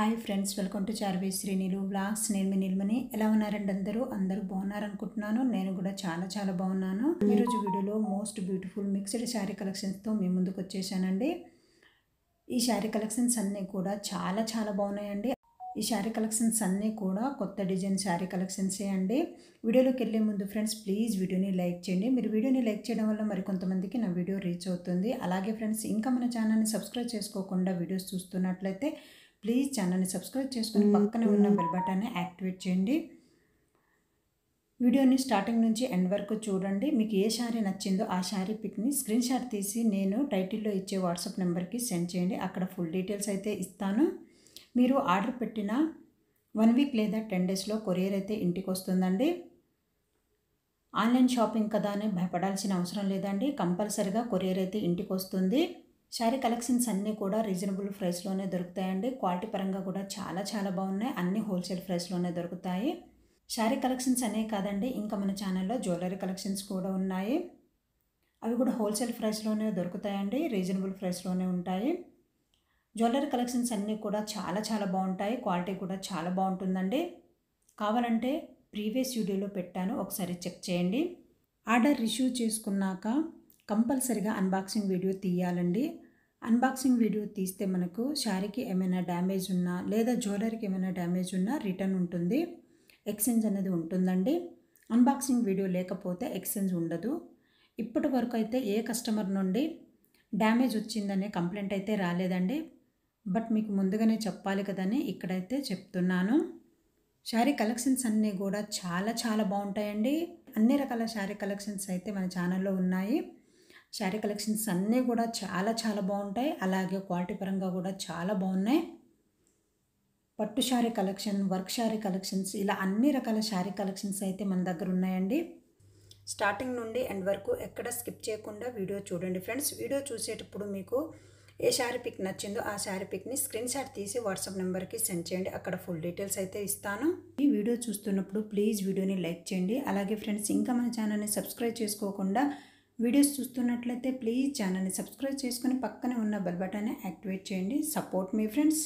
Hi friends, welcome to Charvi Srinilu blogs. నేను మీ నిల్మని. ఎలా ఉన్నారండి? అందరూ బాగున్నారనుకుంటున్నాను. నేను కూడా చాలా బాగున్నాను. ఈరోజు వీడియోలో మోస్ట్ బ్యూటిఫుల్ మిక్స్డ్ శారీ కలెక్షన్స్తో మీ ముందుకు వచ్చేసానండి. ఈ శారీ కలెక్షన్స్ అన్నీ కూడా చాలా బాగున్నాయండి. ఈ శారీ కలెక్షన్స్ అన్నీ కూడా కొత్త డిజైన్ శారీ కలెక్షన్సే అండి. వీడియోలోకి వెళ్ళే ముందు ఫ్రెండ్స్ ప్లీజ్ వీడియోని లైక్ చేయండి. మీరు వీడియోని లైక్ చేయడం వల్ల మరికొంతమందికి నా వీడియో రీచ్ అవుతుంది. అలాగే ఫ్రెండ్స్, ఇంకా మన ఛానల్ని సబ్స్క్రైబ్ చేసుకోకుండా వీడియోస్ చూస్తున్నట్లయితే ప్లీజ్ ఛానల్ని సబ్స్క్రైబ్ చేసుకుని పక్కనే ఉన్న బెల్ బటన్ని యాక్టివేట్ చేయండి. వీడియోని స్టార్టింగ్ నుంచి ఎండ్ వరకు చూడండి. మీకు ఏ శారీ నచ్చిందో ఆ శారీ పిక్ని స్క్రీన్ షాట్ తీసి నేను టైటిల్లో ఇచ్చే వాట్సాప్ నెంబర్కి సెండ్ చేయండి. అక్కడ ఫుల్ డీటెయిల్స్ అయితే ఇస్తాను. మీరు ఆర్డర్ పెట్టిన 1 వీక్ లేదా 10 డేస్లో కొరియర్ అయితే ఇంటికి వస్తుందండి. ఆన్లైన్ షాపింగ్ కదా అని భయపడాల్సిన అవసరం లేదండి. కంపల్సరిగా కొరియర్ అయితే ఇంటికి వస్తుంది. శారీ కలెక్షన్స్ అన్నీ కూడా రీజనబుల్ ప్రైస్లోనే దొరుకుతాయండి. క్వాలిటీ పరంగా కూడా చాలా బాగున్నాయి. అన్నీ హోల్సేల్ ప్రైస్లోనే దొరుకుతాయి. శారీ కలెక్షన్స్ అనే కాదండి, ఇంకా మన ఛానల్లో జ్యువెలరీ కలెక్షన్స్ కూడా ఉన్నాయి. అవి కూడా హోల్సేల్ ప్రైస్లోనే దొరుకుతాయండి. రీజనబుల్ ప్రైస్లోనే ఉంటాయి. జ్యువెలరీ కలెక్షన్స్ అన్నీ కూడా చాలా బాగుంటాయి. క్వాలిటీ కూడా చాలా బాగుంటుందండి. కావాలంటే ప్రీవియస్ వీడియోలో పెట్టాను, ఒకసారి చెక్ చేయండి. ఆర్డర్ రిసీవ్ చేసుకున్నాక కంపల్సరిగా అన్బాక్సింగ్ వీడియో తీయాలండి. అన్బాక్సింగ్ వీడియో తీస్తే మనకు శారీకి ఏమైనా డ్యామేజ్ ఉన్నా లేదా జ్యువెలరీకి ఏమైనా డ్యామేజ్ ఉన్నా రిటర్న్ ఉంటుంది, ఎక్స్చేంజ్ అనేది ఉంటుందండి. అన్బాక్సింగ్ వీడియో లేకపోతే ఎక్స్చేంజ్ ఉండదు. ఇప్పటి వరకు అయితే ఏ కస్టమర్ నుండి డ్యామేజ్ వచ్చిందనే కంప్లైంట్ అయితే రాలేదండి. బట్ మీకు ముందుగానే చెప్పాలి కదని ఇక్కడైతే చెప్తున్నాను. శారీ కలెక్షన్స్ అన్నీ కూడా చాలా బాగుంటాయండి. అన్ని రకాల శారీ కలెక్షన్స్ అయితే మన ఛానల్లో ఉన్నాయి. శారీ కలెక్షన్స్ అన్నీ కూడా చాలా బాగుంటాయి. అలాగే క్వాలిటీ పరంగా కూడా చాలా బాగున్నాయి. పట్టు sari collection, work sari collections, ఇలా అన్ని రకాల శారీ కలెక్షన్స్ అయితే మన దగ్గర ఉన్నాయండి. స్టార్టింగ్ నుండి ఎండ్ వరకు ఎక్కడ స్కిప్ చేయకుండా వీడియో చూడండి ఫ్రెండ్స్. వీడియో చూసేటప్పుడు మీకు ఏ శారీ పిక్ నచ్చిందో ఆ శారీ పిక్ని స్క్రీన్ షాట్ తీసి వాట్సాప్ నెంబర్కి సెండ్ చేయండి. అక్కడ ఫుల్ డీటెయిల్స్ అయితే ఇస్తాను. ఈ వీడియో చూస్తున్నప్పుడు ప్లీజ్ వీడియోని లైక్ చేయండి. అలాగే ఫ్రెండ్స్, ఇంకా మన ఛానల్ని సబ్స్క్రైబ్ చేసుకోకుండా వీడియోస్ చూస్తున్నట్లయితే ప్లీజ్ ఛానల్ని సబ్స్క్రైబ్ చేసుకుని పక్కనే ఉన్న బెల్ బటన్ని యాక్టివేట్ చేయండి. సపోర్ట్ మీ ఫ్రెండ్స్.